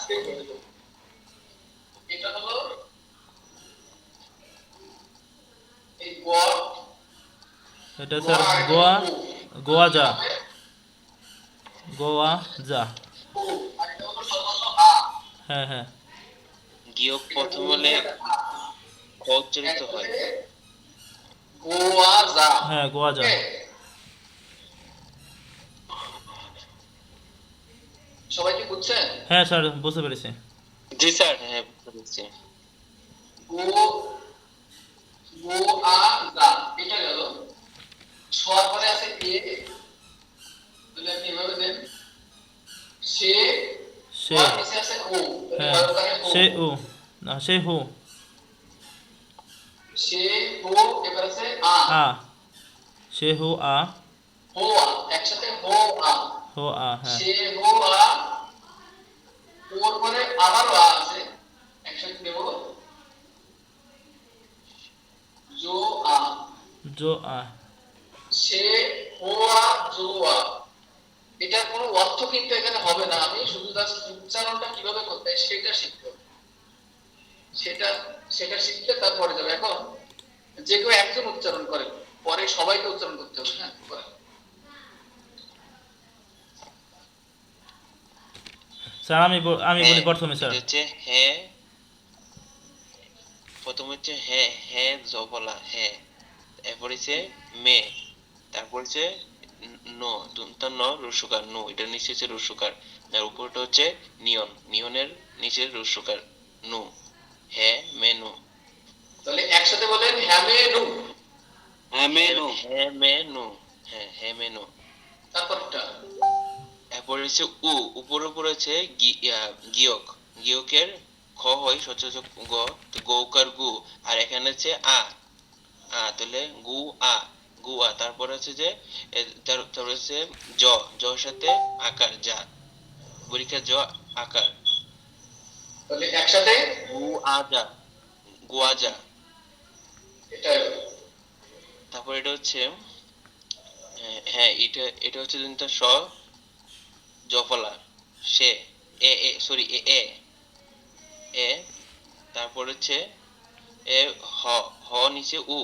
আজকেই করে দেব। এটা হলো এই গোয়া, এটা স্যার গোয়া, এটা গোয়া, হলো ও, গোয়া কি যা, হবে গোয়া যা। ও, আর এটা হলো সর্বস্ব আ, হ্যাঁ হ্যাঁ গিয়ক এটা প্রথম বলবো হলে এটা আ, খ উচ্চারিত হয়। একবারে গোয়া যা। হ্যাঁ গোয়া যা। ওকে, সবাই কি বুঝছেন? হ্যাঁ স্যার বুঝতে পেরেছি। জি স্যার, হ্যাঁ বুঝতে পেরেছি। গো, গোয়া যা, এটা গেল। ছোয়ার পরে আছে এ, তাহলে আপনি এভাবে দেন, সে, সে, ওয়ার নিচে আছে ও, তাহলে হ্যাঁ হরকারে ও, সে উ, না সে হু, সে হো, এবার আছে আ, আ, সে হু আ, হো আ, একসাথে হো আ, হো আ, হ্যাঁ সে হো আ, ওর পরে আবারও আ আছে, একসাথে দেব, জো আ, জো আ। সে হো আ, জো আ। এটার কোনো অর্থ কিন্তু এখানে হবে না, আমি শুধু জাস্ট উচ্চারণটা কিভাবে করতে হয় সেটা শিখতে হবে। সেটা সেটা শিখলে তারপরে যাবে। এখন যে কেউ একজন উচ্চারণ করে, পরে সবাইকে উচ্চারণ করতে হবে। হ্যাঁ, করেন। স্যার আমি বলি হ্যাঁ, প্রথমে স্যার। এটা হচ্ছে হ্যাঁ, প্রথম হচ্ছে হ্যাঁ, হ্যাঁ জবলা হ্যাঁ, এরপর হচ্ছে মে, তারপর হচ্ছে ন, দুনতা ন রস্যকার নু, এটার নিচে হচ্ছে রস্যকার, আর উপরটা হচ্ছে নিয়ন, নিয়নের নিচে রস্যকার নু, হ্যাঁ মেনু। তাহলে একসাথে বলেন হ্যামেনু। হ্যাঁ মেনু, হ্যাঁ মেনু, হ্যাঁ হ্যাঁ মেনু। তারপরটা এরপর হচ্ছে উ, উপর উপর হচ্ছে গিয়ক, গিয়কের খ হয় সচরাচর গ, তো গৌকার গু, আর এখানে হচ্ছে আ, তাহলে গু আ, গু আ, তারপর হচ্ছে যে তারপর হচ্ছে জ, জর সাথে আকার যা, পরীক্ষা জ আকার, তাহলে একসাথে গু আ যা, গুয়া যা। এটা তারপর এটা হচ্ছে হ্যাঁ এটা এটা হচ্ছে তিনটা স, জফলা, সে, এ সরি এ এ এ, তারপর হচ্ছে এ হ, হ নিচে উ,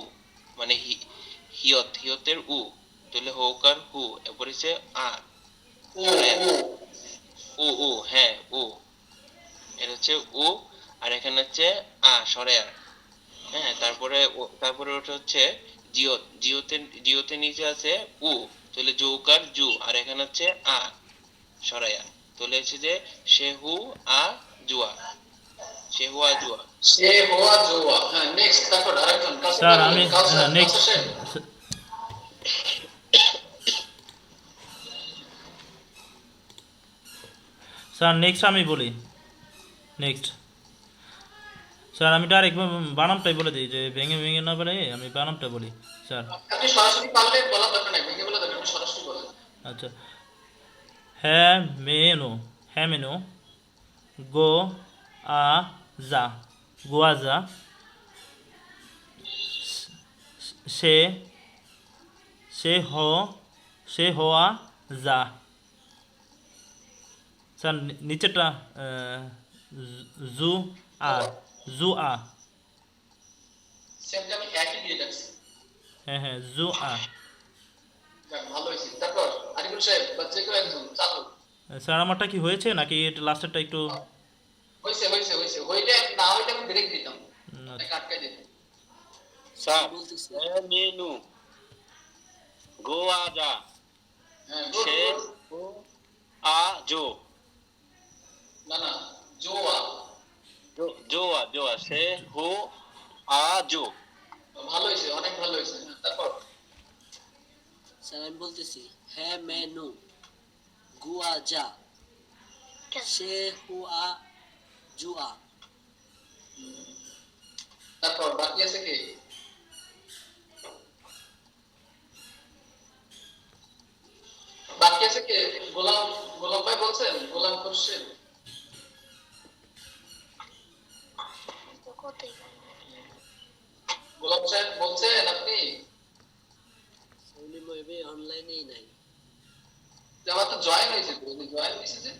মানে হিয়ত, হিয়তের উ, তাহলে হৌকার হু, এরপর হচ্ছে আ, ও, সরায়া, ও, উ হ্যাঁ উ, এটা হচ্ছে উ, আর এখানে হচ্ছে সরায়া, হ্যাঁ তারপরে তারপরে ওটা হচ্ছে জিওত, জিওতে নিচে আছে উ, তাহলে যৌকার জু, আর এখানে হচ্ছে সরায়া, তাহলে হচ্ছে যে শেহু আ জুয়া, শেহু আ জুয়া। সে হওয়া জোয়া। হ্যাঁ, নেক্সট। তারপর আরেকজন কাসিম স্যার ভাই বলেন, আমি কাউসার, নেক্সট, কাউসার সাহেব। স্যার নেক্সট আমি বলি। নেক্সট স্যার আমি ডাইরেক্ট বানামটাই বলে দিই, যে ভেঙে ভেঙে না বলে আমি বানামটা বলি স্যার। আপনি সরাসরি পারলে বলা দরকার নাই, ভেঙে বলা দরকার, আপনি সরাসরি বলেন। আচ্ছা, হ্যাঁ মেনু, হ্যাঁ মেনু, গো আ যা, গোয়া যা, সে, সে হ, সে হওয়া যা। স্যার নিচেরটা জু আ, জু আ। সেমটা আমি একই দিয়ে রাখছি। হ্যাঁ হ্যাঁ জু আ। যাক, ভালো হয়েছে। তারপর আরিফুল সাহেব বা যে কেউ একজন চালু। স্যার আমারটা কি হয়েছে নাকি লাস্টেরটা একটু? হয়েছে, হয়েছে, হয়েছে। হইলে না হইলে আমি ব্রেক দিতাম, আপনাকে আটকাই দিতাম। স্যার হ্যাঁ মেনু, গোয়া যা, হ্যাঁ, গুড, সে গুড। হু আ জো, না, না, জোয়া। জোয়া জোয়া, সে হু আ জো। ভালো হয়েছে, অনেক ভালো হয়েছে। হ্যাঁ, তারপর স্যার আমি বলতেছি হ্যাঁ মেনু, গুয়া যা, সে হুয়া জুয়া। তারপর বাকি আছে কে? বাকি আছে কে? গোলাম, গোলাম ভাই বলছেন, গোলাম খোরশেদ। গোলাম সাহেব বলছেন আপনি? উনি মেবি অনলাইনেই নাই। যে আমার তো জয়েন হয়েছে, জয়েন হয়েছে যে।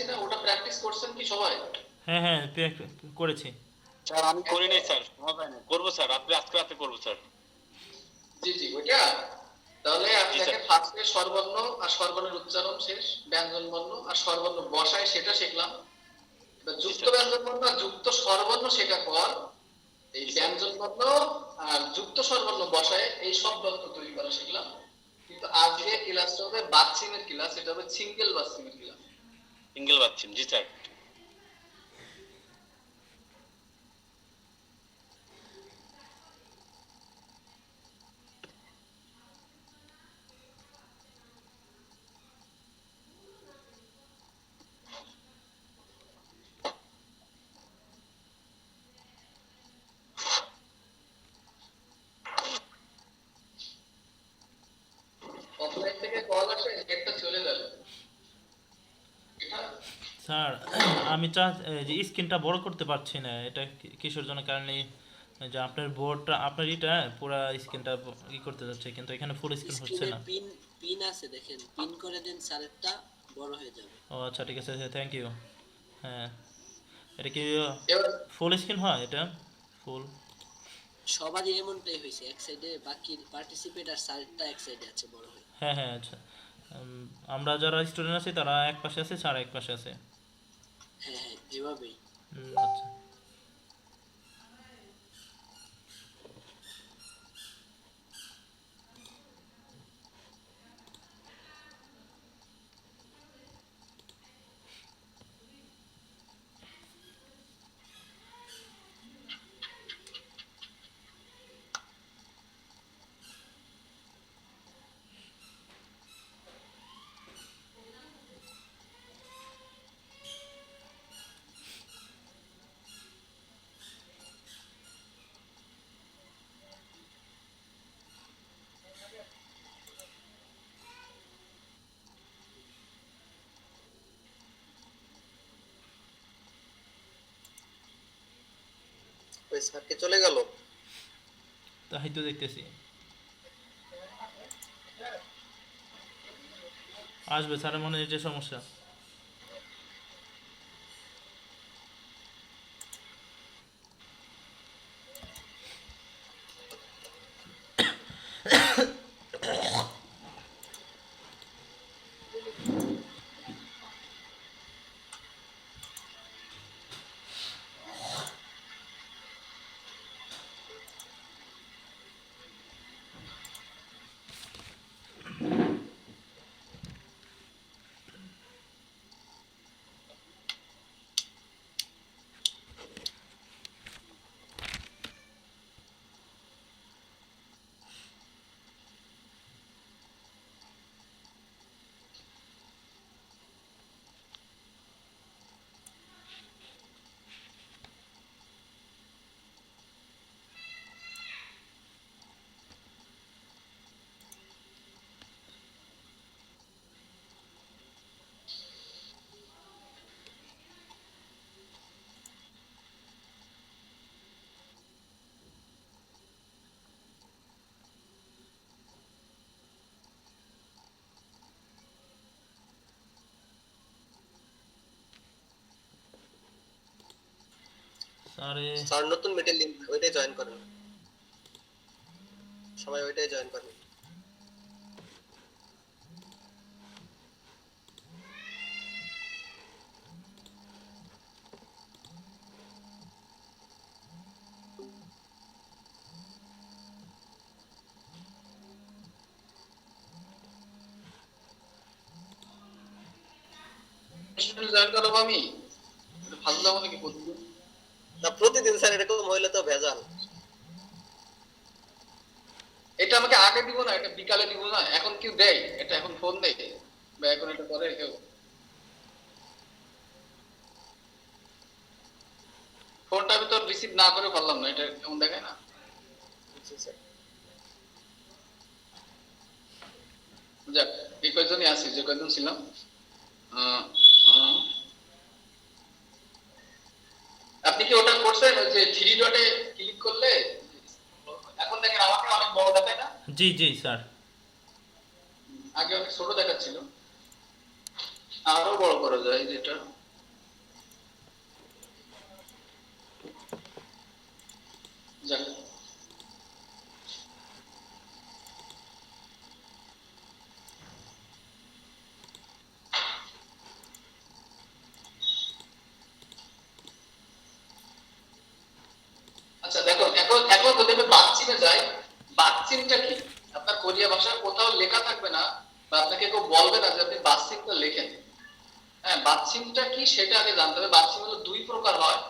না, ওটা প্র্যাকটিস করছেন কি সবাই? হ্যাঁ হ্যাঁ করেছি। স্যার আমি করি নাই স্যার, করবো স্যার, আজকে রাতে করবো স্যার। জি জি, ওইটা। তাহলে আপনি জি, স্যার। দেখেন ফার্স্টে স্বরবর্ণ আর স্বরবর্ণের উচ্চারণ শেষ, ব্যঞ্জন বর্ণ আর স্বরবর্ণ বসায় সেটা শিখলাম। এবার যুক্ত স্যার। ব্যঞ্জন বর্ণ আর যুক্ত স্বরবর্ণ শেখার পর এই জি, স্যার। ব্যঞ্জন বর্ণ আর যুক্ত স্বরবর্ণ বসায় এই শব্দ অর্থ তৈরি করা শিখলাম। কিন্তু আজকে ক্লাসটা হবে বাচ্চিমের ক্লাস, এটা হবে সিঙ্গেল বাচ্চিমের ক্লাস। সিঙ্গেল বাচ্চিম, জি স্যার। অফলাইন থেকে কল আসে, নেটটা চলে গেল। এটা স্যার আমি যে স্ক্রিনটা বড় করতে পারছি না, এটা কিসের জন্য? কারণ এই যে আপনার বোর্ডটা, আপনার এটা পুরো স্ক্রিনটা করতে যাচ্ছে, কিন্তু এখানে ফুল স্ক্রিন হচ্ছে স্ক্রিনে না। পিন পিন আছে দেখেন, পিন করে দেন, স্যারেরটা বড় হয়ে যাবে। ও আচ্ছা, ঠিক আছে, থ্যাংক ইউ। হ্যাঁ, এটা কি এবার ফুল স্ক্রিন হয় এটা? ফুল? সবারই এমনটাই হয়েছে, এক সাইডে বাকি পার্টিসিপেট আর স্যারেরটা এক সাইডে আছে বড় হয়ে। হ্যাঁ হ্যাঁ, আচ্ছা। আমরা যারা স্টুডেন্ট আছি তারা এক পাশে আছে, স্যার এক পাশে আছে। হ্যাঁ হ্যাঁ, এভাবেই। আচ্ছা। ওই স্যারকে চলে গেল। তাই তো দেখতেছি। আসবে স্যারের মনে হয় যে সমস্যা। স্যারে স্যার নতুন মিটের লিংক, ওইটাই জয়েন করেন, সবাই ওইটাই জয়েন করেন। জয়েন করাবো আমি, এটা ভালো যাবো নাকি প্রতিদিন? না, প্রতিদিন স্যার এরকম হইলে তো ভেজাল। এটা আমাকে আগে দিব না, এটা বিকালে দিব না, এখন কেউ দেয় এটা? এখন ফোন দেয় বা এখন এটা করে কেউ? ফোনটা আমি তো রিসিভ না করে পারলাম না, এটা কেমন দেখায় না? জি স্যার। যাক, এই কয়জনই আছি, যে কয়জন ছিলাম। আহ, আহ। আপনি কি ওটা করছেন, ওই যে থ্রি ডটে ক্লিক করলে এখন দেখেন আমাকে অনেক বড় দেখায় না? জি জি স্যার। আগে অনেক ছোট দেখাচ্ছিল, আরো বড় করা যায় যেটা। যাক। আচ্ছা দেখো, এখন এখন যদি আমি বাচ্চিমে যাই, বাচ্চিমটা কি? আপনার কোরিয়া ভাষায় কোথাও লেখা থাকবে না, বা আপনাকে কেউ বলবে না যে আপনি বাচ্চিমটা লেখেন। হ্যাঁ, বাচ্চিমটা কি সেটা আগে জানতে হবে। বাচ্চিম হলো দুই প্রকার হয়,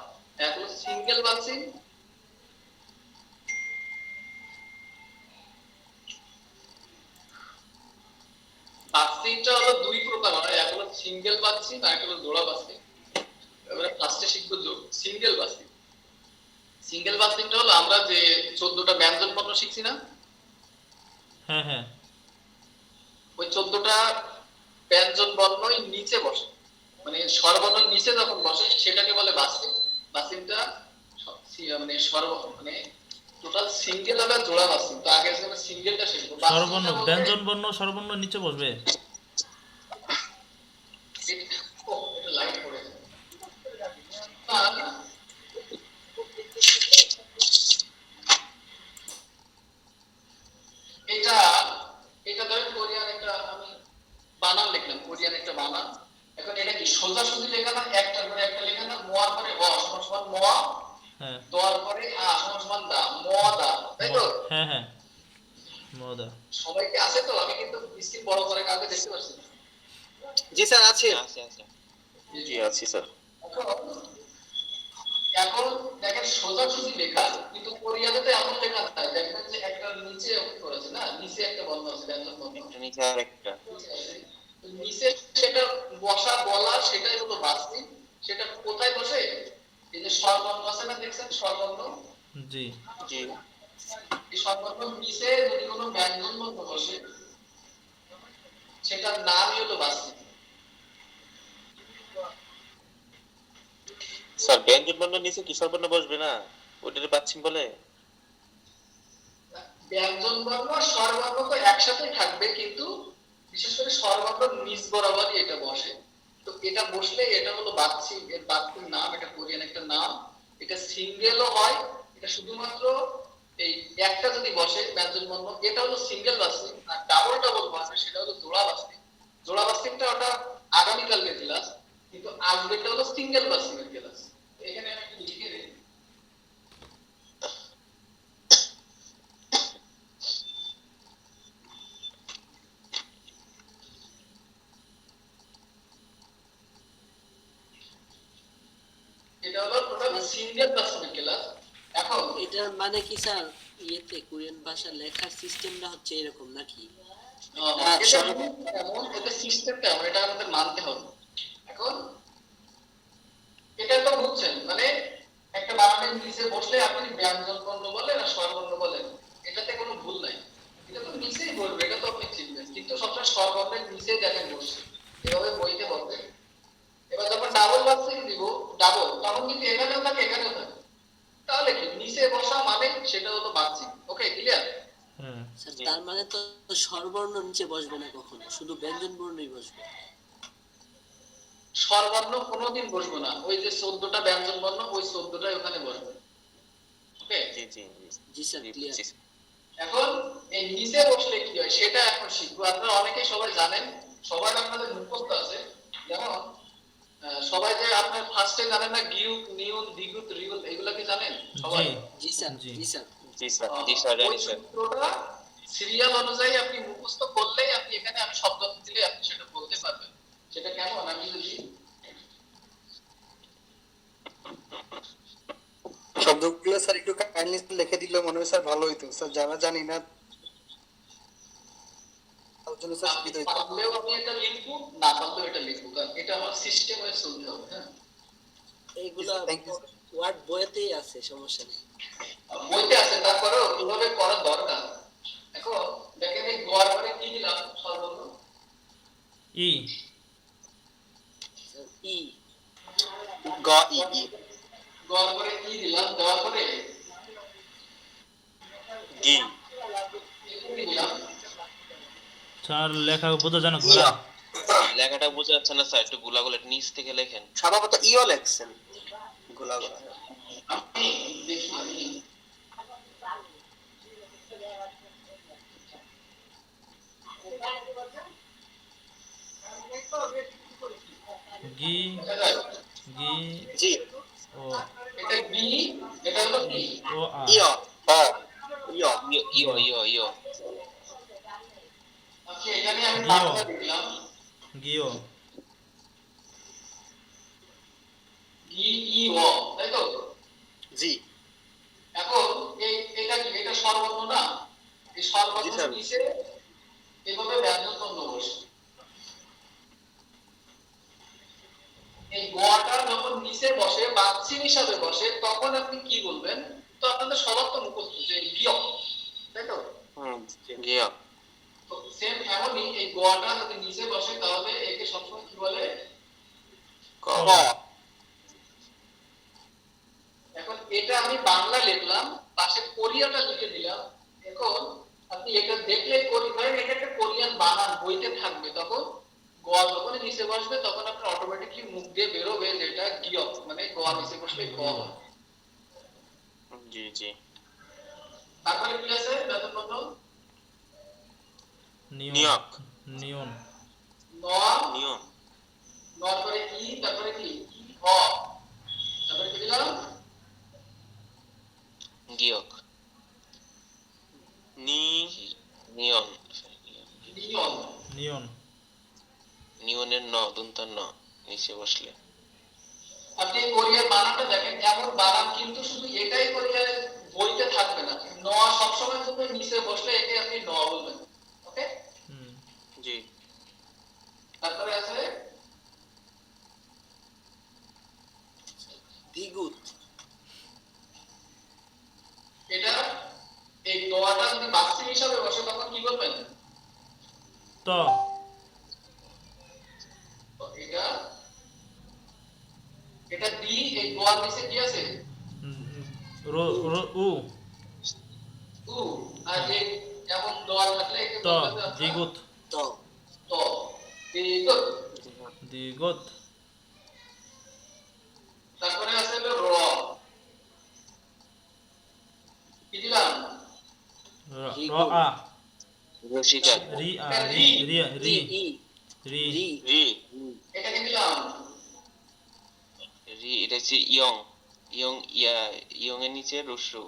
এক হলো সিঙ্গেল বাচ্চিম, বাচ্চিমটা হলো দুই প্রকার হয়, এক হলো সিঙ্গেল বাচ্চিম আর এক হলো জোড়া বাচ্চিম। এবারে ফার্স্টে শিখবো সিঙ্গেল বাচ্চিম। সিঙ্গেল বাচ্চিমটা হলো আমরা যে 14টা ব্যঞ্জন বর্ণ শিখছি না, হ্যাঁ হ্যাঁ ওই 14টা ব্যঞ্জন বর্ণই নিচে বসে, মানে স্বরবর্ণ নিচে যখন বসে সেটাকে বলে বাসিম। বাসিমটা মানে মানে টোটাল সিঙ্গেল হবে জোড়া বাসিম। তো আগে আমরা সিঙ্গেলটা শিখবো। স্বরবর্ণ ব্যঞ্জন বর্ণ স্বরবর্ণ নিচে বসবে। এটা লাইন পড়ে যায়। এটা এটা ধরেন কোরিয়ান একটা আমি বানান লিখলাম, কোরিয়ান একটা বানান। এখন এটা কি সোজাসুজি লেখা না, একটার পরে একটা লেখা না, মোয়ার পরে অ সমান সমান মোয়া, হ্যাঁ দোয়ার পরে আ সমান সমান দা, মোয়া দা, তাই তো? হ্যাঁ হ্যাঁ মদা। সবাইকে আছে তো? আমি কিন্তু স্ক্রিন বড় করে কাউকে দেখতে পাচ্ছি না। জি স্যার আছে। আছে আছে। জি আছি স্যার। এখন দেখেন সোজাসুজি লেখা, কিন্তু কোরিয়াতে তো এমন লেখা থাকে, দেখবেন যে একটা নিচে করেছে না, নিচে একটা বর্ণ আছে, ব্যঞ্জন বর্ণ একটা নিচে আর একটা। নিচে সেটা বসা বলা সেটাই হলো বাস্তি। সেটা কোথায় বসে? এই যে স্বরবর্ণ আছে না, দেখছেন স্বরবর্ণ? জি জি এই স্বরবর্ণ নিচে যদি কোনো ব্যঞ্জন বর্ণ বসে সেটার নামই হলো বাস্তি। স্যার ব্যঞ্জন বর্ণ নিচে কি স্বরবর্ণ বসবে না? ওইটারে বাচ্চিম বলে? ব্যঞ্জন বর্ণ আর স্বরবর্ণ তো একসাথে থাকবে, কিন্তু বিশেষ করে স্বরবর্ণ নিচ বরাবরই এটা বসে। তো এটা বসলে এটা হলো বাচ্চিম, এর বাচ্চিম নাম, এটা কোরিয়ান একটা নাম। এটা সিঙ্গেলও হয়, এটা শুধুমাত্র এই একটা যদি বসে ব্যঞ্জন বর্ণ, এটা হলো সিঙ্গেল বাচ্চিম। আর ডাবল ডাবল বসে সেটা হলো জোড়া বাচ্চিম। জোড়া বাচ্চিমটা ওটা আগামীকালকে ক্লাস, কিন্তু আজকেটা হলো সিঙ্গেল বাচ্চিমের ক্লাস। এখানে আমি একটু লিখে দিই। এটা হলো টোটাল সিঙ্গেল বাচ্চিমের ক্লাস। এখন এটার মানে কি স্যার, ইয়েতে কোরিয়ান ভাষা লেখার সিস্টেমটা হচ্ছে এরকম নাকি? এটা সিস্টেমটা এটা আমাদের মানতে হবে। এখন এটা তো বুঝছেন, মানে একটা বানানের নিচে বসলে আপনি ব্যঞ্জন বর্ণ বলেন আর স্বরবর্ণ বলেন, এটাতে কোনো ভুল নাই। এটা তো নিচেই বলবে, এটা তো আপনি চিনবেন, কিন্তু সবসময় স্বরবর্ণের নিচে দেখেন বসছে, এভাবে বইতে বলবেন। এবার যখন ডাবল বাক্সিং দিব, ডাবল, তখন কিন্তু এখানেও থাকে এখানেও থাকে। তাহলে কি নিচে বসা মানে সেটা হলো বাক্সিং। ওকে, ক্লিয়ার? হ্যাঁ স্যার তার মানে তো স্বরবর্ণ নিচে বসবে না কখনো, শুধু ব্যঞ্জন বর্ণই বসবে। স্বরবর্ণ কোনোদিন বসবে না, ওই যে 14টা ব্যঞ্জন বর্ণ ওই 14টাই ওখানে বসবে। ওকে, জি জি জি স্যার, ক্লিয়ার। জি। এখন এই নিচে বসলে কি হয় সেটা এখন শিখবো। আপনারা অনেকেই সবাই জানেন, সবাই আপনাদের মুখস্থ আছে। যেমন সবাই যে আপনার ফার্স্টে জানেন না, গিউক, নিউন, দিগুত, রিউল, এগুলা কি জানেন সবাই? জি জি স্যার, জি। জি স্যার। জি স্যার জি স্যার ওই জানি স্যার। সূত্রটা সিরিয়াল অনুযায়ী আপনি মুখস্থ করলেই আপনি এখানে আমি শব্দ দিলে আপনি সেটা বলতে পারবেন। সেটা কেমন, আমি যদি শব্দগুলো স্যার একটু কাইন্ডলি লিখে দিলে মনে হয় স্যার ভালো হইতো স্যার, যারা জানি না তার জন্য স্যার আপনি সুবিধা হইতো। পারলেও আমি এটা লিখবো, না পারলেও এটা লিখবো, কারণ এটা আমার সিস্টেমে চলতে হবে। হ্যাঁ, এইগুলা Thank you, sir. ওয়ার্ড বইতেই আছে, সমস্যা নেই। বইতে আছে, তারপরেও কিভাবে করা দরকার। এখন দেখেন এই গোয়ার পরে কি দিলাম সর্বর্ণ, ই স্যার, ই গ ই ই গোয়ার পরে কি দিলাম, দেওয়ার পরে জি কি দিলাম, স্যার লেখা বোঝা জানো ঘোরা। লেখাটা বোঝা যাচ্ছে না স্যার, একটু গোলাগুলো নিচ থেকে লেখেন। সম্ভবত ইও লেখছেন গোলা গোলা। আমি দেখি আমি গি দেখা যায়? গি জি ও এটা বি, এটা হলো কি? ও আ ইয় অ ইয় ইয়ো ইয়ো ইয়ো আচ্ছা, এখানে আমি গিও। বাংলা লিখলাম গিও গি ই ও, তাই তো? জি এখন এটা কি? এটা স্বরবর্ণ না? এই জি স্বরবর্ণ স্যার নিচে এভাবে ব্যঞ্জন বর্ণ বসে। এই গটা যখন নিচে বসে বাচ্চিন হিসাবে বসে তখন আপনি কি বলবেন? তো আপনাদের সবার তো মুখস্থ যে গিয়ক, তাই তো? গিয়ক তো সেম এমনই এই গটা যদি নিচে বসে তাহলে একে সবসময় কি বলে? ক ক এখন এটা আমি বাংলা লিখলাম, পাশে কোরিয়াটা লিখে দিলাম। এখন আপনি এটা দেখলেই ধরেন এটা একটা কোরিয়ান বানান বইতে থাকবে, তখন গ যখন নিচে বসবে তখন আপনার অটোমেটিকলি মুখ দিয়ে বেরোবে যে এটা গিয়ক, মানে গ নিচে বসলে গ হয়। জি জি তারপরে কি আছে ব্যঞ্জন বর্ণ? নিয়ন নিয়ক নিয়ন ন, নিয়ম নর পরে ই, তারপরে কি ই অ, তারপরে কি দিলাম? গিয়ক নি নিয়ন নিয়ন। নিয়ন নিয়নের ন দন্তার ন নিচে বসলে আপনি কোরিয়ার বানানটা দেখেন, এমন বানান কিন্তু শুধু এটাই কোরিয়ার বইতে থাকবে না। ন সবসময় জন্য নিচে বসলে একে আপনি ন বলবেন। ওকে? হুম জি তারপরে আছে দ্বিগুত। এটা, এই দোয়াটা যদি বাচ্চিন হিসাবে বসে তখন কি বলবেন? ত তো এটা, এটা দি, এই দোয়ার নিচে কি আছে? রো রো উ উ। আর এই এমন দোয়া থাকলে একে ত বলবেন আপনারা দ্বিগুত ত ত। দ্বিগুত। দ্বিগুত তারপরে আছে হলো র। কি দিলাম? র আ রসিকা রি আ রি রি রি ই রি রি রি এটা কি দিলাম? রি এটা হচ্ছে ইয়ং ইয়ং ইয়ং এর নিচে রস্যু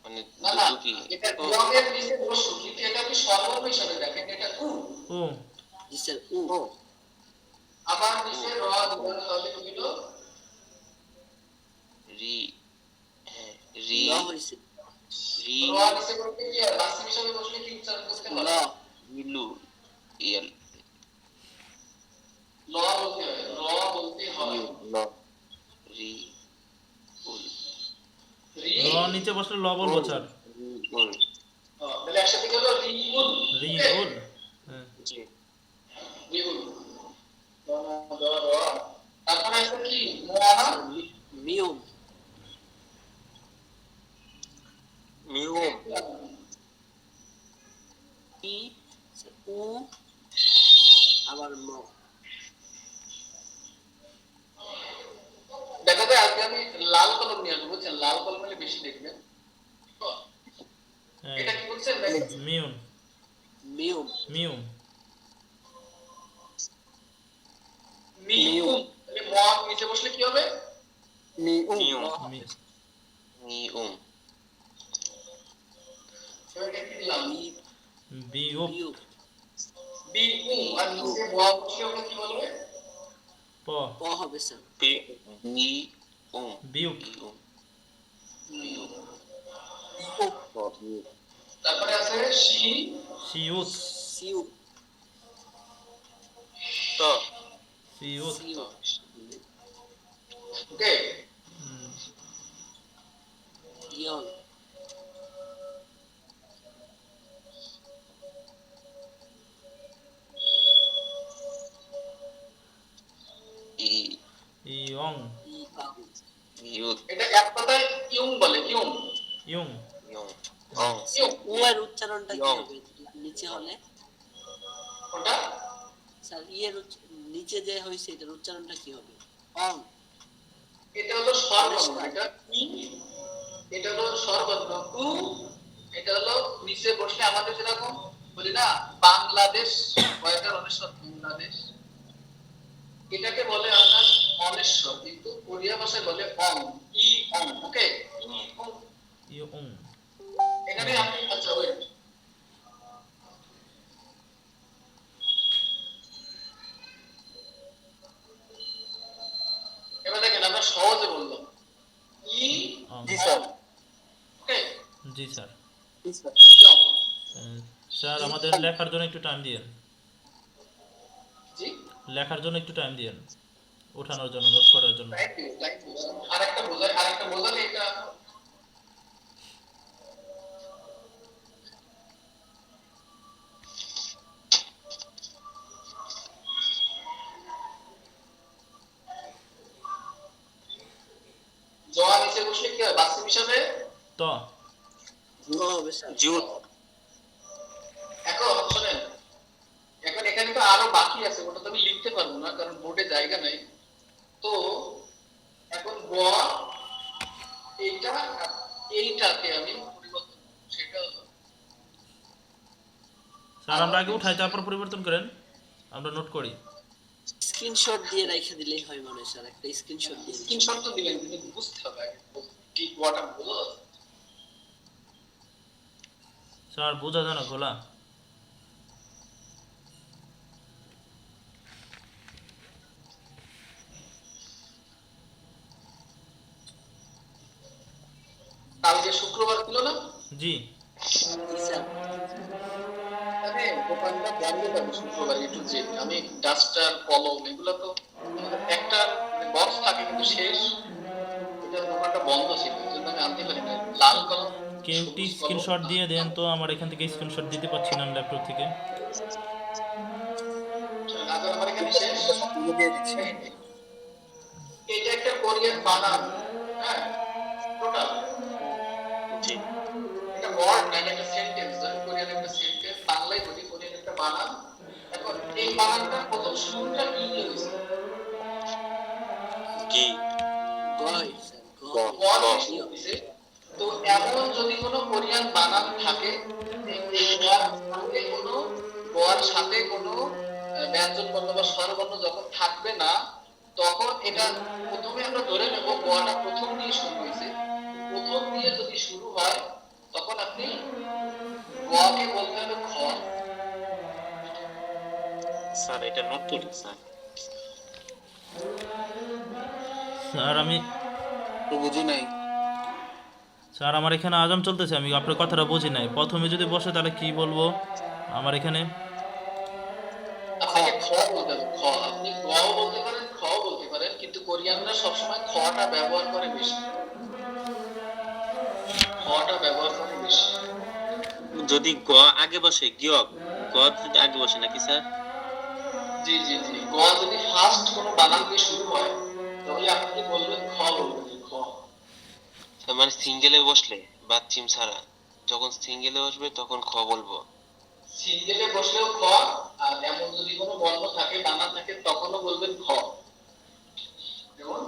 মানে না না, দুকি এটা ইয়ংয়ের নিচে বসু, কিন্তু এটা আপনি সর্বর্ণ হিসাবে দেখেন, এটা উ। উ জি স্যার উ আবার নিচে র দিলাম, তাহলে কি হলো? রি হ্যাঁ রি ল হইছে রি র নিচে বলতে কি আর বাচ্চা হিসাবে বসলে কি উচ্চারণ করতে ল হয়? রিলু ইয়েল ল বলতে হয়, র বলতে হয়। ল রি উল রি, র নিচে বসলে ল বলবো স্যার রি উল তাহলে একসাথে কি হলো? রিউল। রি ওকে? উল হ্যাঁ জি রিউল। তারপরে আছে কি মোয়ানা? মিউম মিউম ই উ আবার ম দেখা যায় আজকে আমি লাল কলম নিয়ে আসবো, বুঝছেন? লাল কলম হলে বেশি দেখবেন। এটা কি বলছেন? মিউন মিউম মিউম মিউম। তাহলে মোয়া নিচে বসলে কি হবে? মিউম মিউম মি- মিউম এবার এটা কি দিলাম? বিউপ বিউম বিউম। আর নিচে মোয়া বসলে ওটা কি বলবে? প প হবে স্যার বি বি উম বিউপ বিউম তারপরে আছে শি, সিউত সিউ তো সিউত সিউ ওকে? হুম, ইয়ং ই ইয়ং ই পাউ ইউত এটা এক কথায় ইউং বলে, ইউং। ইয়ং ইয়ং অং ইউং। উ এর উচ্চারণটা কি ইয়ং। হবে নিচে হলে ওটা স্যার ইয়ের নিচে যে হইছে এটার উচ্চারণটা কি হবে অং এটা হলো স্বরবর্ণ, এটা ই, এটা হলো স্বরবর্ণ উ, এটা হলো নিচে বসলে আমাদের যেরকম ওই বলি না বাংলাদেশ কয়টার অনেশ্বর বাংলাদেশ, এটাকে বলে আপনার অনেশ্বর, কিন্তু কোরিয়া ভাষায় বলে অং, ই অং, ওকে ই অং। ইউ উং। এখানে আপনি আচ্ছা ওয়েট, এবার দেখেন আমরা সহজে বললাম ই অং। জি স্যার। ওকে জি স্যার। জি স্যার। ই অং। স্যার আমাদের লেখার জন্য একটু টাইম দিয়েন, জি লেখার জন্য একটু টাইম দিয়েন, ওঠানোর জন্য, নোট করার জন্য। Thank you. আরেকটা বোঝালে এটা জোয়া নিচে বসলে কি হয় বাস্তব হিসাবে। তো ও হবে স্যার। জুট। এখন শোনেন, এখন এখানে তো আরো বাকি আছে, ওটা তো আমি লিখতে পারবো না কারণ বোর্ডে জায়গা নাই। তো এখন গ এইটা এইটাকে আমি পরিবর্তন করব, সেটা হলো স্যার আমরা আগে উঠাই তারপর পরিবর্তন করেন, আমরা নোট করি। স্ক্রিনশট দিয়ে রেখে দিলেই হয় মনে হয় স্যার, একটা স্ক্রিনশট দিয়ে দিন। স্ক্রিনশট তো দিবেন কিন্তু বুঝতে হবে আগে কি গোয়াটা বলো। স্যার বোঝা যায় না গোলা। কালকে শুক্রবার ছিল না, জি জি স্যার। মানে দোকানটা বন্ধ থাকে শুক্রবার একটু যে আমি ডাস্টার কলম এগুলো তো আমাদের একটা বক্স থাকে কিন্তু শেষ, এটা দোকানটা বন্ধ ছিল এই জন্য আমি আনতে পারি না লাল কলম কেউ একটি সবুজ কলম। স্ক্রিনশট দিয়ে দেন তো, আমার এখান থেকে স্ক্রিনশট দিতে পারছি না ল্যাপটপ থেকে। আজ আমার এখানে শেষ। তুলে দিয়ে দিচ্ছি। এটা একটা কোরিয়ান বানান, হ্যাঁ টোটাল জি। এটা ওয়ার্ড না, এটা একটা সেন্টেন্স, কোরিয়ান একটা সেন্টেন্স, বাংলায় বলি কোরিয়ান একটা বানান। এখন এই বানানটা প্রথম শুরুটা কি দিয়ে হয়েছে, কি। গয় স্যার, গ। ওয়ান দিয়ে শুরু হয়েছে। তো এমন যদি কোনো কোরিয়ান বানান থাকে, এই গোয়ার সাথে কোনো ব্যঞ্জন বর্ণ বা স্বরবর্ণ যখন থাকবে না, তখন এটা প্রথমে আমরা ধরে নেব গোয়াটা প্রথম দিয়ে শুরু হয়েছে। প্রথম দিয়ে যদি শুরু হয় তখন আপনি গোয়াকে বলতে হবে খ। স্যার এটা নোট করি স্যার। স্যার আমি তো বুঝি নাই। স্যার আমার এখানে আজান চলতেছে, আমি আপনার কথাটা বুঝি নাই। প্রথমে যদি বসে তাহলে কি বলবো আমার এখানে? আপনাকে খ বলতে হবে, খ। আপনি গও বলতে পারেন, খও বলতে পারেন, কিন্তু কোরিয়ানরা সবসময় খটা ব্যবহার করে বেশি, খটা ব্যবহার করে বেশি। যদি গ আগে বসে গিয়ক, গ যদি আগে বসে নাকি স্যার? জি জি জি, গ যদি ফার্স্ট কোনো বানান দিয়ে শুরু হয় তাহলে আপনি বলবেন খ, বলবেন খ। তার মানে সিঙ্গেলে বসলে বাচ্চিম ছাড়া, যখন সিঙ্গেলে বসবে তখন খ বলবো। সিঙ্গেলে বসলেও খ, আর এমন যদি কোনো বর্ণ থাকে বানান থাকে তখনও বলবেন খ। যেমন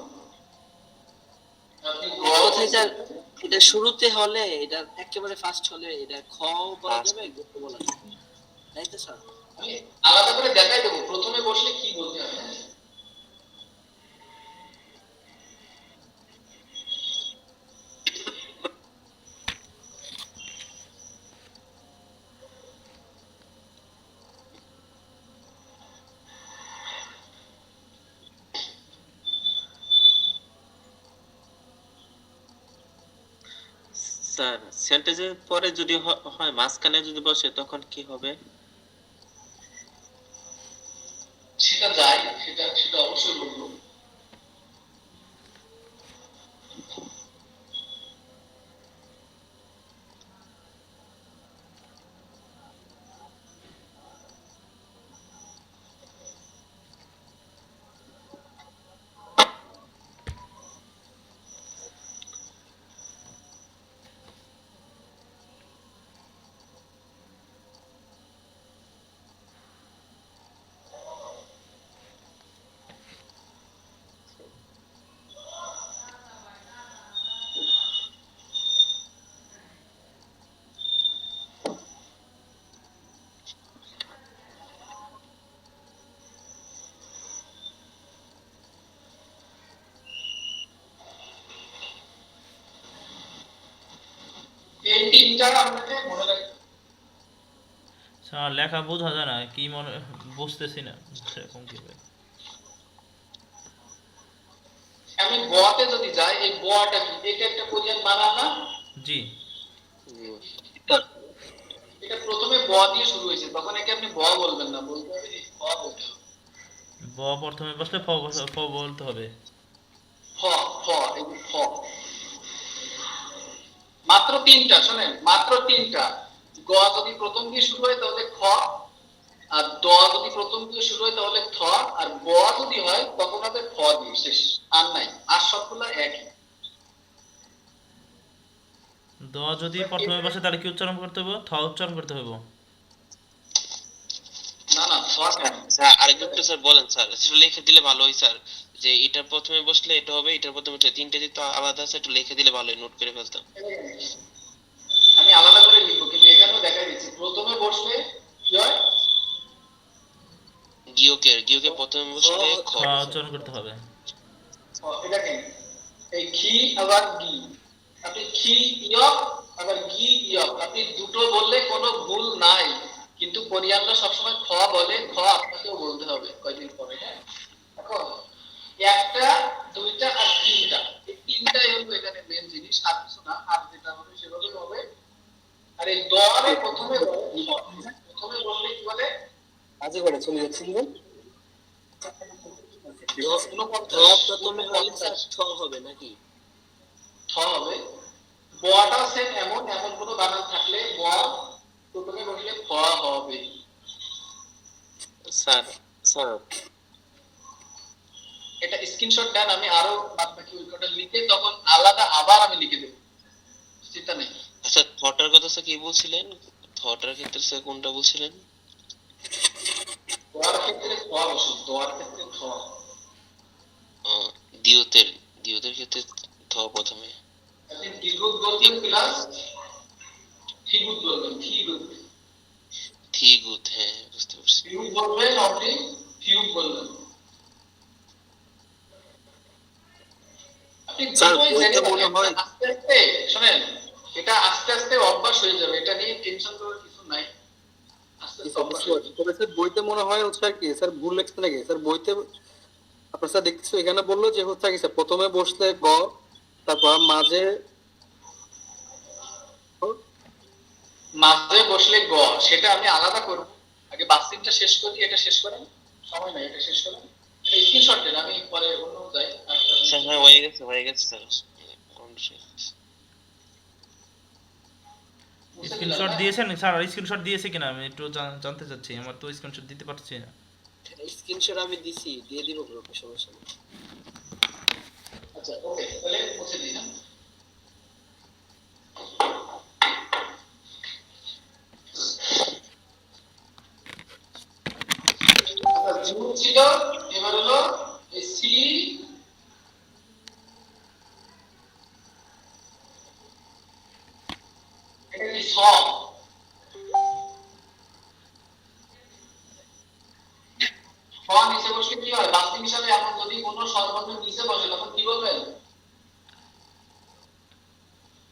আপনি গ কোথায় স্যার, এটা শুরুতে হলে, এটা একেবারে ফার্স্ট হলে এটা খ বলা First. যাবে, গ বলা যাবে, তাই তো স্যার? আমি আলাদা করে দেখাই দেবো প্রথমে বসলে কি বলতে হবে। স্যার সেন্টেন্সের পরে যদি হয় মাঝখানে যদি বসে তখন কি হবে? সেটা যায়, সেটা সেটা অবশ্যই বলবো। তিনটা আপনাকে মনে রাখতে হবে। স্যার লেখা বোঝা যায় না, কি মনে বুঝতেছি না সেরকম কি ভাই। আমি বতে যদি যাই, এই বটা কি, এটা একটা কোরিয়ান বানান না? জি। এটা প্রথমে ব দিয়ে শুরু হয়েছে, তখন একে আপনি ব বলবেন না, বলতে হবে এই ব বলতে হবে। ব প্রথমে বসলে ফ বলতে হবে। ফ, ফ, এই যে ফ। মাত্র তিনটা, শোনেন, মাত্র তিনটা। গ যদি প্রথম দিয়ে শুরু হয় তাহলে খ, আর দ যদি প্রথম দিয়ে শুরু হয় তাহলে থ, আর ব যদি হয় তখন হবে ফ দিয়ে, শেষ। আর নাই, আর সবগুলো একই। দ যদি প্রথমে বসে তাহলে কি উচ্চারণ করতে হবে? থ উচ্চারণ করতে হবে। না না, থ কেন? স্যার আরেকটু স্যার বলেন স্যার, সেটা লিখে দিলে ভালো হয় স্যার, যে এটা প্রথমে বসলে এটা হবে, এটার প্রথমে তিনটে যেহেতু আলাদা আছে, একটু লিখে দিলে ভালো হয়, নোট করে ফেলতাম। আমি আলাদা করে লিখবো, কিন্তু এখানেও দেখা দিচ্ছি প্রথমে বসলে কি হয়? গিয়কে প্রথমে বসলে খ। খ উচ্চারণ করতে হবে। এটা কেন? এই ঘি আবার গি, আপনি ঘি ইয়ক আবার ঘি ইয়ক, আপনি দুটো বললে কোনো ভুল নাই, কিন্তু কোরিয়ানরা সবসময় খ বলে, খ আপনাকেও বলতে হবে কয়দিন পরে, হ্যাঁ? এখন একটা, দুইটা আর তিনটা, এই তিনটাই হলো এখানে মেন জিনিস, আর কিছু না। আর যেটা হবে সেভাবেই হবে। আর এই দরে প্রথমে বলে খ, প্রথমে বললে কি বলে? আজে করে চলে যাচ্ছি কিন্তু ধ প্রথমে হলে স্যার ঠ হবে নাকি? ঠ হবে। বটা সেম এমন, এমন কোনো বানান থাকলে ব প্রথমে বসলে খ হবে। স্যার স্যার এটা স্ক্রিনশট দেন, আমি আরো বাদ বাকি ওই কটা লিখে তখন আলাদা আবার আমি লিখে দেব, চিন্তা নেই। আচ্ছা, থটার কথা স্যার কি বলছিলেন? থটার ক্ষেত্রে স্যার কোনটা বলছিলেন? দোয়ার ক্ষেত্রে খ বসে, দোয়ার ক্ষেত্রে খ। দিয়তের দিয়তের ক্ষেত্রে থ প্রথমে। আপনি দীর্ঘ বলবেন প্লাস থিগুত বলবেন, থিগুত। থিগুত, হ্যাঁ বুঝতে পারছি। থিগুত বলবেন, আপনি থিগুত বলবেন। আপনি স্যার, দুটোই বইতে জেনে মনে রাখেন, হয় আস্তে আস্তে শোনেন, এটা আস্তে আস্তে অভ্যাস হয়ে যাবে, এটা নিয়ে টেনশন করার কিছু নাই, আস্তে আস্তে অভ্যাস হয়ে যাবে। তবে স্যার বইতে মনে হয় হচ্ছে আর কি স্যার ভুল লেখছে নাকি স্যার বইতে? আপনার স্যার দেখতেছি এখানে বললো যে হচ্ছে কি স্যার প্রথমে বসলে গ, তারপর মাঝে মাঝে বসলে গ, সেটা আমি আলাদা করব। আগে বাসিনটা শেষ করি, এটা শেষ করেন, সময় নাই, এটা শেষ করেন। স্ক্রিনশট দেন, আমি পরে অন্য যাই। স্যার হ্যাঁ, হয়ে গেছে স্যার। স্ক্রিনশট দিয়েছেন স্যার? স্ক্রিনশট দিয়েছে কিনা আমি একটু জানতে চাচ্ছি, আমার তো স্ক্রিনশট দিতে পারছি না। স্ক্রিনশট আমি দিছি, দিয়ে দিব গ্রুপে, সমস্যা নেই। আচ্ছা ওকে, তাহলে মুছে দিই না। আচ্ছা জুন ছিল, এবার হলো এই সি, এটা কি স? স নিচে বসলে কি হয়? বাস্তিক হিসাবে এখন যদি কোনো সর্বর্ণ নিচে বসে তখন কি বলবেন?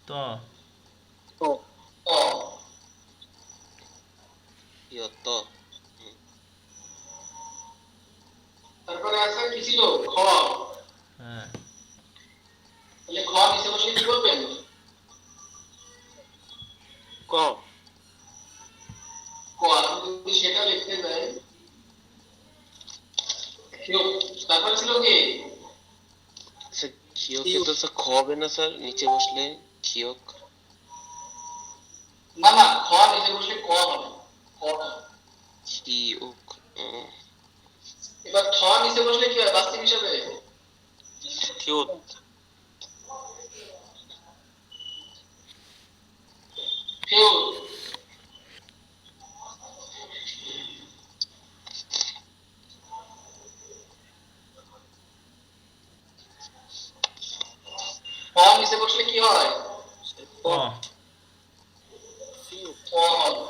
তো ও অ। ইয়ত। তারপরে আছে কি ছিল? খ। হ্যাঁ, তাহলে খ নিচে বসলে কি বলবেন? ক ক। আমি যদি সেটা লিখতে যাই, তারপরে ছিল কি? স্যার খিয়কে তো স্যার খ হবে না স্যার, নিচে বসলে খিয়ক। না না, খ নিচে বসলে ক হবে, ক হবে। খিয়ক। এবার ঠ নিচে বসলে কি হয় বাস্তিক হিসাবে? থিওত ফেউল। খ নিচে বসলে কি হয়? ক। ক হবে।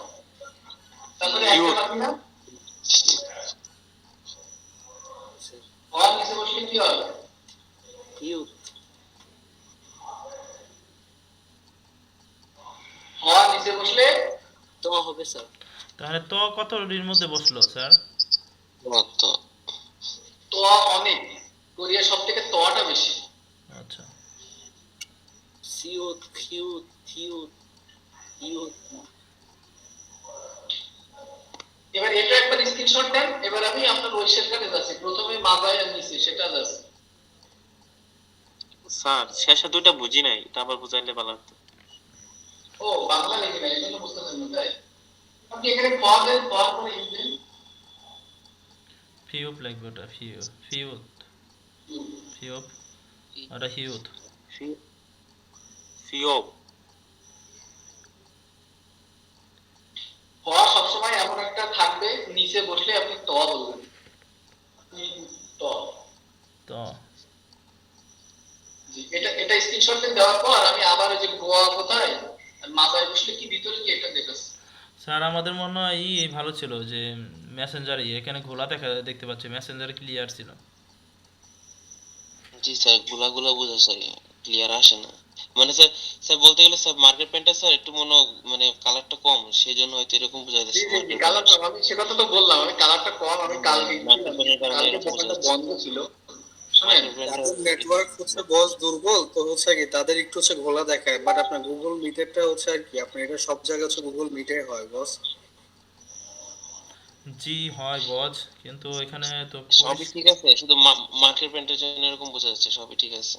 তারপরে একটা বাকি না, খ নিচে বসলে কি হয়? ইউ হ স্যার। তাহলে ত কতটির মধ্যে বসলো স্যার? তো তো অনেক, কোরিয়া সব থেকে তোয়াটা বেশি। আচ্ছা, সিউথ খিউথ থিউথ ইউথ। এবার এটা একবার স্ক্রিনশট দেন। এবার আমি আপনার ওই শেলটাতে যাচ্ছি, প্রথমে মাজায় নিছি সেটা যাচ্ছে। স্যার শেষে দুইটা বুঝি নাই, এটা আবার বুঝাইলে ভালো হতো। ও বাংলা লেখে না, এই জন্য বুঝতেছেন না তাই। আপনি এখানে পাওয়া দেন, পাওয়ার পরে ইনদেন ফিউপ লাগবে ওটা, ফিউথ, ফিউপ, ওটা হিউথ। ফিওব। পাওয়া সবসময় এমন একটা থাকবে, নিচে বসলে আপনি ত বলবেন, ত। তো জি, এটা স্ক্রিনশট দেওয়ার পর আমি আবার ওই যে গোয়া কোথায় আর মাজায় বসলে কি ভিতরে কি এটা দেখাচ্ছি। স্যার আমাদের মনে হয় ভালো ছিল যে মেসেঞ্জারে এখানে ঘোলা দেখতে পাচ্ছি, মেসেঞ্জারে ক্লিয়ার ছিল। জি স্যার, গুলা বোঝা স্যার ক্লিয়ার আসে না। মানে স্যার, স্যার বলতে গেলে স্যার মার্কেট পেনটা স্যার একটু মানে কালারটা কম, সেই জন্য হয়তো এরকম বোঝা জি যাচ্ছে জি জি, মার্কেট কালারটা আমি সে কথা তো বললাম, আমি কালারটা কম, আমি কালকে মার্কেট পেনের কারণে কালকে এরকম বোঝা দোকানটা যাচ্ছে। বন্ধ ছিল। শুনেন, মার্কেট পেনটা তাদের নেটওয়ার্ক হচ্ছে বস দুর্বল, তো হচ্ছে কি তাদের একটু হচ্ছে ঘোলা দেখায়, বাট আপনার গুগল মিটেরটা হচ্ছে আর কি আপনার এটা সব জায়গায় হচ্ছে গুগল মিটে হয় বস। জি হয় বজ, কিন্তু এখানে তো সবই ঠিক আছে, শুধু মার্কেট পেনটার জন্য এরকম বোঝা যাচ্ছে, সবই ঠিক আছে।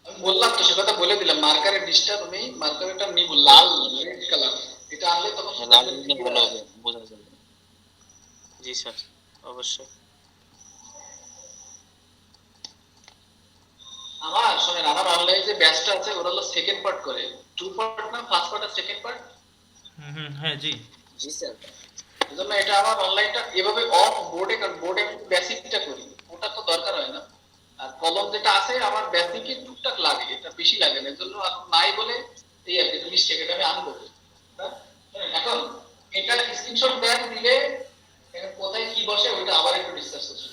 আমি বললাম তো, সে কথা বলে দিলাম, মার্কারের ডিসটা তুমি মার্কারটা নিব লাল রেড কালার, এটা আনলে তখন হ্যাঁ, লাল দেখবেন দিলে clear ভালো আসে। হবে, বোঝা যাবে। জি স্যার, অবশ্যই। আমার শোনেন, আমার অনলাইনে যে ব্যাচটা আছে ওরা হলো সেকেন্ড পার্ট করে, টু পার্ট না, ফার্স্ট পার্ট আর সেকেন্ড পার্ট। হ্যাঁ জি। জি স্যার। এজন্য এটা আমার অনলাইনটা এভাবে অফ বোর্ডে, কারণ বোর্ডে আমি বেসিকটা করি, ওটা তো দরকার হয় না। আর কলম যেটা আছে আমার বেসিকে টুকটাক লাগে, এটা বেশি লাগে না, এজন্য নাই বলে এই আর কি মিস্টেক, এটা আমি আনবো। হ্যাঁ? এখন এটা স্ক্রিনশট দেন, দিলে এখন কোথায় কি বসে ওটা আবার একটু ডিসকাস করছি।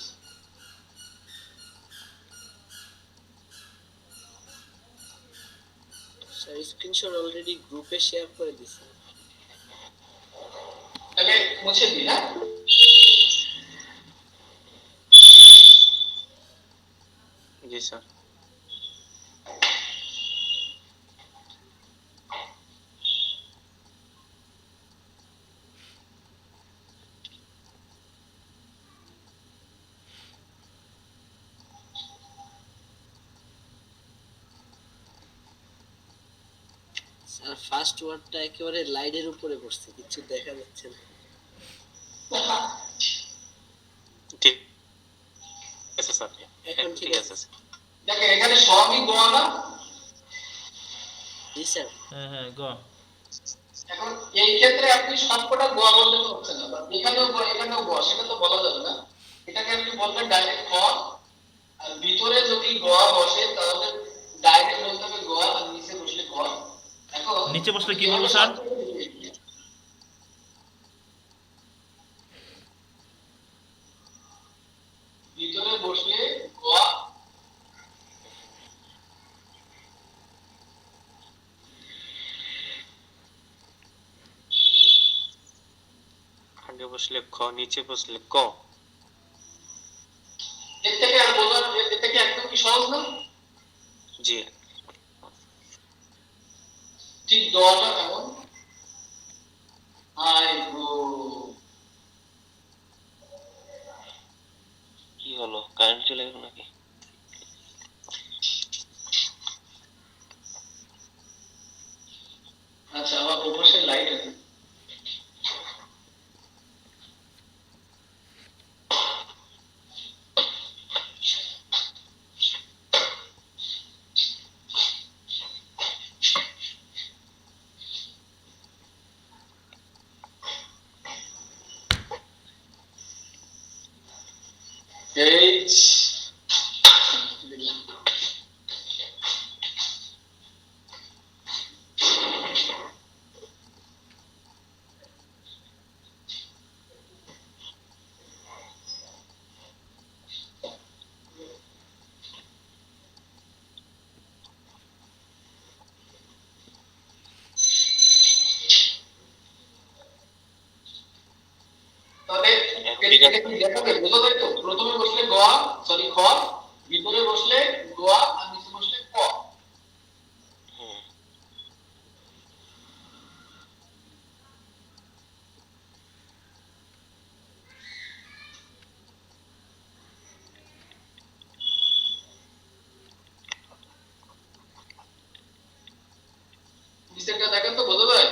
স্যার স্ক্রিনশট অলরেডি গ্রুপে শেয়ার করে দিছি। তাহলে মুছে দিই, হ্যাঁ। জি স্যার। স্যার ফার্স্ট ওয়ার্ডটা একেবারে লাইনের উপরে বসছে, কিছু দেখা যাচ্ছে না। ঠিক আছে স্যার, এখন ঠিক ঠিক আছে আছে। স্যার। দেখেন এখানে সবই গোয়া না। জি স্যার। হ্যাঁ গ। এখন এই ক্ষেত্রে আপনি সবকটা গোয়া বললে তো হচ্ছে না, বা এখানেও গোয়া এখানেও গোয়া, সেটা তো বলা যাবে না। এটাকে আপনি বলবেন ডাইরেক্ট খ, আর ভিতরে যদি গোয়া বসে তাহলে ডাইরেক্ট বলতে হবে গোয়া, আর নিচে বসলে খ। এখন নিচে বসলে কি কিভাবে বলবো স্যার? সবচেয়ে বেশি? ভিতরে বসলে গোয়া, আগে বসলে খ, নিচে বসলে ক। এর থেকে আর বলার, এর থেকে একদম কি সহজ না? জি। ঠিক দটা কেমন? আই গো, কি হলো, কারেন্ট চলে গেল নাকি? আচ্ছা আমার প্রপাশে লাইট আছে। এইচ এটা এটা কি দেখাবে? বোঝা যায় তো? প্রথমে বসলে গ, সরি খ, ভিতরে বসলে গ, আর নিচে বসলে ক। হুম, নিচেরটা দেখেন তো, বোঝা যায়?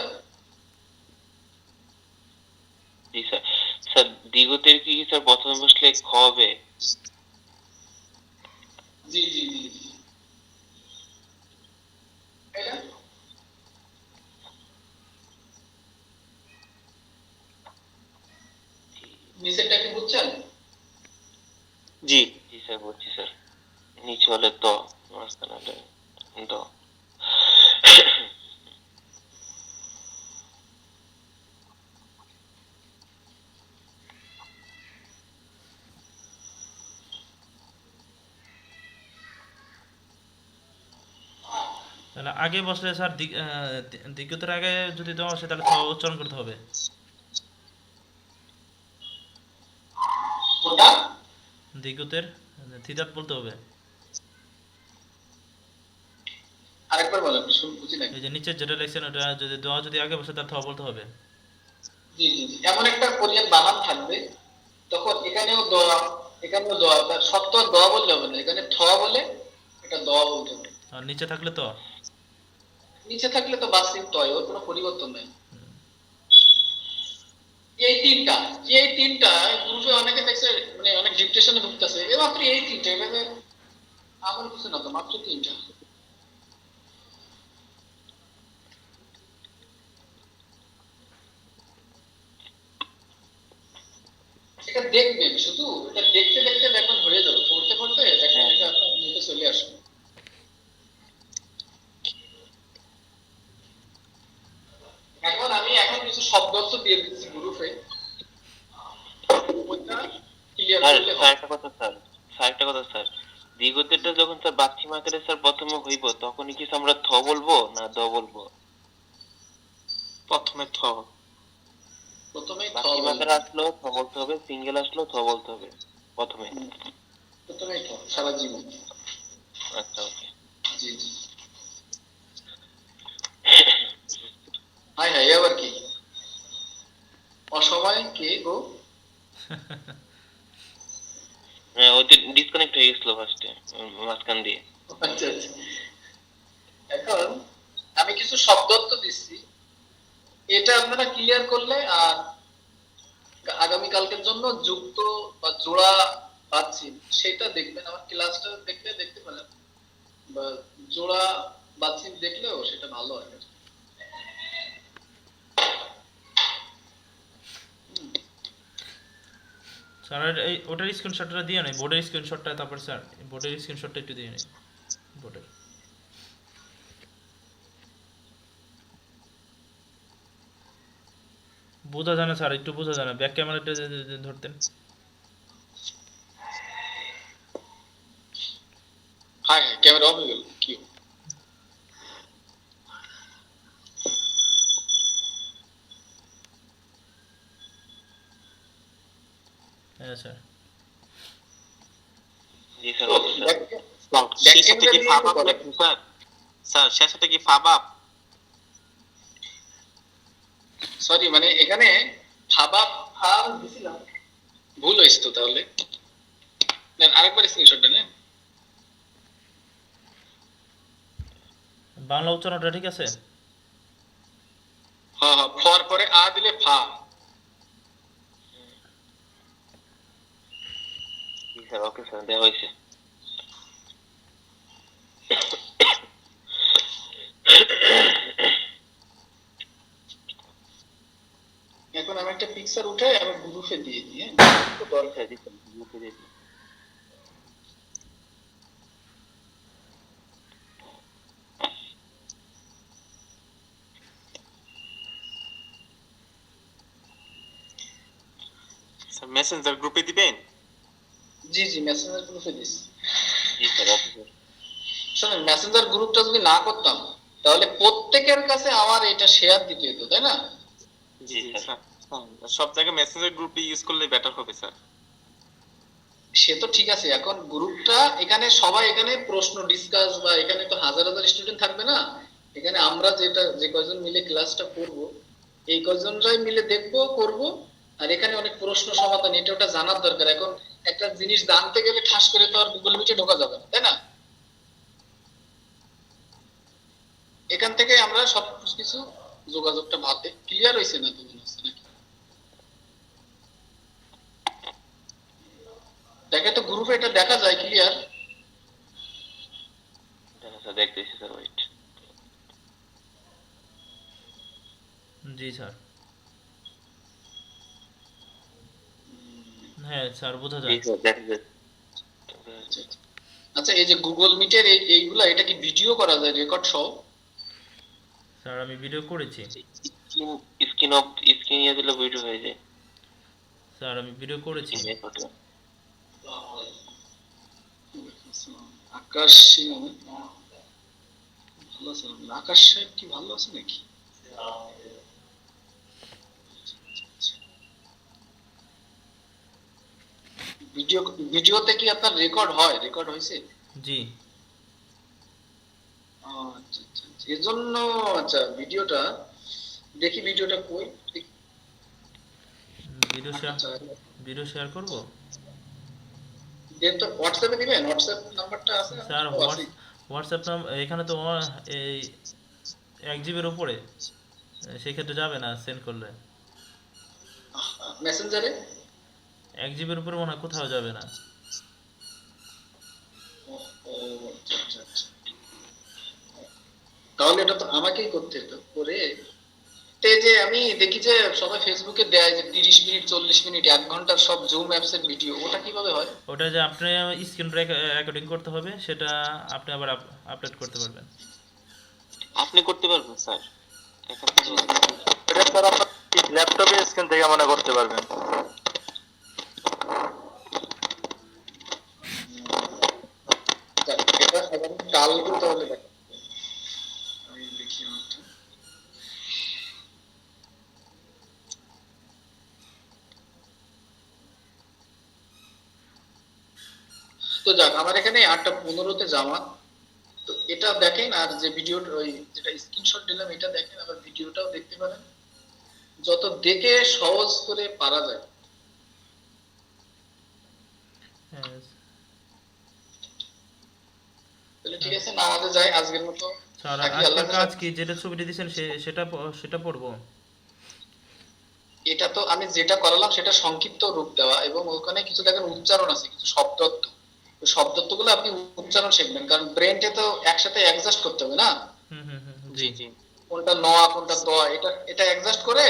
জি স্যার। স্যার দ্বিগতের কি স্যার প্রথমে বসলে খ হবে? জি জি জি জি। এটা নিচেরটা কি বুঝছেন? জি। জি স্যার বলছি স্যার। নিচে হলে ত, মাঝখানে হলে দ। তাহলে আগে বসলে স্যার দ্বিগতের আগে যদি দেওয়া আসে তাহলে থ উচ্চারণ করতে হবে। ওটা দ্বিগতের থিতাত বলতে হবে। আরেকবার বলেন, বুঝি নাই। এই যে নিচে যেটা লিখছেন ওটা যদি দেওয়া যদি আগে বসে তাহলে থ বলতে হবে। জি জি জি। এমন একটা কোরিয়ান বানান থাকবে, তখন এখানেও দ, এখানেও দ, তার সব তো আর দ বললে হবে না, এখানে থ বলে এটা দ বলতে হবে। আর নিচে থাকলে তো নিচে থাকলে তো বাস্তবিক তয়, ওর কোনো পরিবর্তন নাই। এই তিনটা, এই তিনটা গ্রুপে অনেকে দেখছে, মানে অনেক ডিপ্রেশনে ভুগতেছে, এ মাত্র এই তিনটা, এভাবে আমার কিছু না তো, মাত্র তিনটা। এটা দেখবেন শুধু, এটা দেখতে দেখতে দেখবেন হয়ে যাবে, পড়তে পড়তে দেখবেন এটা আপনার মুখে চলে আসবে। এখন কিছু শব্দ অর্থ দিয়ে দিচ্ছি গ্রুপে, ওইটা ক্লিয়ার আর করলে স্যার হবে। একটা কথা স্যার, একটা কথা স্যার, দ্বিগতেরটা যখন স্যার বাচ্চিম আকারে স্যার প্রথমে হইব তখনই কি আমরা থ বলবো না দ বলবো? প্রথমে থ। প্রথমেই থ বাচ্চিম বলবেন। আকারে আসলেও থ বলতে হবে, সিঙ্গেল আসলেও থ বলতে হবে প্রথমে। প্রথমেই থ, সারা জীবন। আচ্ছা ওকে। জি জি। হাই হাই, আবার কি অসময় কে গো? হ্যাঁ ওই ডিসকানেক্ট হয়ে গেছিল ফার্স্টে মাঝখান দিয়ে। আচ্ছা আচ্ছা। এখন আমি কিছু শব্দ অর্থ দিচ্ছি, এটা আপনারা ক্লিয়ার করলে আর আগামী কালকের জন্য যুক্ত বা জোড়া পাচ্ছি সেটা দেখবেন, আমার ক্লাসটা দেখলে দেখতে পারেন, বা জোড়া বাচ্চি দেখলেও সেটা ভালো হয়। স্যার এই ওটার স্ক্রিনশটটা দিয়ে নেই, বোর্ডের স্ক্রিনশটটা, তারপর স্যার বোর্ডের স্ক্রিনশটটা একটু দিয়ে নেই, বোর্ডের। বোঝা যায় না স্যার, একটু বোঝা যায় না, ব্যাক ক্যামেরাটা যদি ধরতেন। হ্যাঁ হ্যাঁ, ক্যামেরা অফ হয়ে গেল কি? হ্যাঁ স্যার। জি স্যার ওকে স্যার। শেষে কি ফাব আপ লেখেন স্যার? স্যার শেষে কি ফাব আপ? সরি, মানে এখানে ফাবা ফাব দিছিলাম, ভুল হয়েছে তো, তাহলে নেন আরেকবার স্ক্রিনশটটা নেন। বাংলা উচ্চারণটা ঠিক আছে? হ্যাঁ হ্যাঁ, ফর পরে আ দিলে ফা। জি স্যার ওকে স্যার, দেওয়া হয়েছে। এখন আমি একটা পিকচার উঠে আমি গ্রুপে দিয়ে দিই, হ্যাঁ? তো জি দরকার। স্যার, জি স্যার, বুঝতে পেরেছি। স্যার মেসেঞ্জার গ্রুপে দিবেন? জি জি, মেসেঞ্জার গ্রুপে দিচ্ছি। জি স্যার ওকে স্যার। শোনেন, মেসেঞ্জার গ্রুপটা যদি না করতাম তাহলে প্রত্যেকের কাছে আমার এটা শেয়ার দিতে হতো, তাই না? জি স্যার। সব জায়গায় মেসেঞ্জার গ্রুপ ইউজ করলে বেটার হবে স্যার। সে তো ঠিক আছে, এখন গ্রুপটা এখানে সবাই এখানে প্রশ্ন ডিসকাস বা এখানে তো হাজার হাজার স্টুডেন্ট থাকবে না, এখানে আমরা যে কয়জন মিলে ক্লাসটা করব এই কয়জনরাই মিলে দেখবো করব। আর এখানে অনেক প্রশ্ন সমাধান এটা ওটা জানার দরকার। এখন একটা জিনিস জানতে গেলে ঠাস করে তো আর গুগল মিটে ঢোকা যাবে না, তাই না? এখান থেকে আমরা সব কিছু যোগাযোগটা ভাবে ক্লিয়ার হয়েছে না তো মনে হচ্ছে নাকি? দেখে তো গ্রুপে এটা দেখা যায় ক্লিয়ার। স্যার দেখতেছি স্যার, ওয়েট। জি স্যার। হ্যাঁ স্যার, বোঝা জি যায়। স্যার দেখা যাচ্ছে। আচ্ছা, এই যে গুগল মিটের এইগুলা এটা কি ভিডিও করা যায় রেকর্ড সহ? স্যার আমি ভিডিও করেছি। স্ক্রিন ইয়ে দিলে ভিডিও হয়ে যায়। স্যার আমি ভিডিও করেছি। আকাশ সিং, ভালো আছে? আকাশ সাহেব কি ভালো আছে নাকি? ভিডিওতে কি আপনার রেকর্ড হয়? রেকর্ড হয়েছে? জি। আচ্ছা আচ্ছা, এজন্য আচ্ছা ভিডিওটা দেখি, ভিডিওটা কই ভিডিও শেয়ার করব দেন তো হোয়াটসঅ্যাপে দিবেন? হোয়াটসঅ্যাপ নাম্বারটা আছে স্যার? ও, আছে। হোয়াটসঅ্যাপ এখানে তো এই 1 জিবির উপরে, সেই ক্ষেত্রে যাবে না সেন্ড করলে। মেসেঞ্জারে 1 জিবির উপরে মনে হয় কোথাও যাবে না। ও, আচ্ছা আচ্ছা আচ্ছা। তাহলে এটা তো আমাকেই করতে হতো করে। তে যে আমি দেখি যে সবাই ফেসবুকে দেয় যে 30 মিনিট 40 মিনিট 1 ঘন্টার সব জুম অ্যাপস এর ভিডিও, ওটা কিভাবে হয়? ওটা যে আপনি স্ক্রিন রেকর্ডিং করতে হবে, সেটা আপনি আবার আপলোড করতে পারবেন। আপনি করতে পারবেন স্যার এখান থেকে। এটা স্যার আপনার ল্যাপটপে স্ক্রিন থেকে মনে করতে পারবেন। যাক, এটা এখন কালকে তাহলে দেখ আমি দেখি আমারটা। তো যাক, আমার এখানে 8:15-তে যাওয়া। তো এটা দেখেন, আর যে ভিডিও ওই যেটা স্ক্রিনশট দিলাম এটা দেখেন, আবার ভিডিওটাও দেখতে পারেন, যত দেখে সহজ করে পারা যায়। হ্যাঁ তাহলে ঠিক আছে, নামাজে যাই আজকের মতো। স্যার, থাকি, আজকের আল্লাহ কাজ হাফেজ। কি? যেটা ছবিটা দিয়েছেন সেটা পড়বো? এটা তো আমি যেটা করালাম সেটা সংক্ষিপ্ত রূপ দেওয়া, এবং ওখানে কিছু দেখেন উচ্চারণ আছে, কিছু শব্দত্ব। ওই শব্দত্বগুলো আপনি উচ্চারণ শিখবেন, কারণ ব্রেনটে তো একসাথে অ্যাডজাস্ট করতে হবে না, হুম হুম হুম, জি জি। জি কোনটা ন কোনটা দ, এটা অ্যাডজাস্ট করে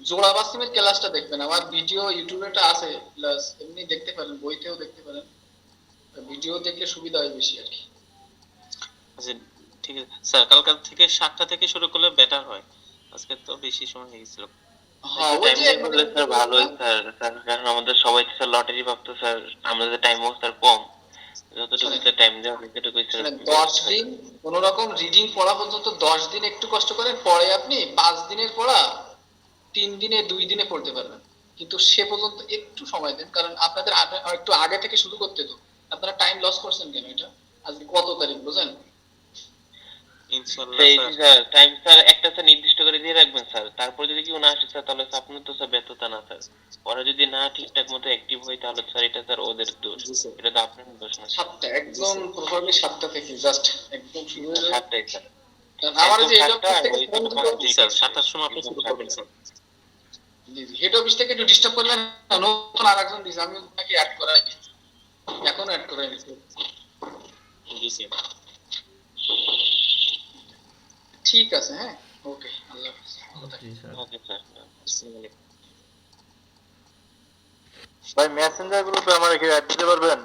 জোড়া বাসিমের ক্লাসটা দেখবেন। আমার ভিডিও ইউটিউবেটা আছে, প্লাস এমনি দেখতে পারেন, বইতেও দেখতে পারেন। ভিডিও দেখলে সুবিধা হয় বেশি আর কি। আচ্ছা ঠিক আছে স্যার, কালকা থেকে 7টা থেকে শুরু করলে বেটার হয়। আজকে তো বেশি সময় হয়ে গেছিল। হ্যাঁ, ওই টাইম যে দিয়ে করলে স্যার ভালোই স্যার, কারণ আমাদের সবাই তো স্যার লটারি ভাবতো স্যার, আমাদের টাইমও স্যার কম, যতটুকু স্যার টাইম দেওয়া হয় সেটুকুই স্যার। 10 দিন কোন রকম রিডিং পড়া পর্যন্ত 10 দিন একটু কষ্ট করেন, পরে আপনি 5 দিনের পড়া 3 দিনে 2 দিনে পড়তে পারবেন। কিন্তু সে পর্যন্ত একটু সময় দেন, কারণ আপনাদের একটু আগে থেকে শুরু করতে তো। আপনারা টাইম লস করছেন কেন? এটা আজকে কত তারিখ বুঝেন? ইনশাআল্লাহ সেই স্যার। স্যার টাইম স্যার একটা স্যার নির্দিষ্ট করে দিয়ে রাখবেন স্যার, তারপর যদি কেউ না আসে স্যার তাহলে স্যার আপনার তো স্যার ব্যর্থতা না স্যার, ওরা যদি না ঠিকঠাক মতো অ্যাক্টিভ হয় তাহলে স্যার এটা স্যার ওদের দোষ, এটা তো আপনার দোষ না। 7টা একদম প্রপারলি 7টা থেকে জাস্ট একদম শুরু হয়ে যাবে। 7টাই স্যার। কারণ আমার যে হেড অফিস থেকে ওই ফোন তো দিলো, জি স্যার 7টার সময় আপনি শুরু করবেন স্যার। হেড অফিস থেকে একটু ডিস্টার্ব করলেন, নতুন আরেকজন দিয়েছে, আমি ওনাকে অ্যাড করাই দিয়েছি, এখন অ্যাড করাই দিয়েছি। জি স্যার। ঠিক আছে, হ্যাঁ, ওকে, আল্লাহ হাফেজ, ভালো থাকবেন। জি স্যার। Okay sir. ভাই মেসেঞ্জার গ্রুপে আমার কি অ্যাড দিতে পারবেন?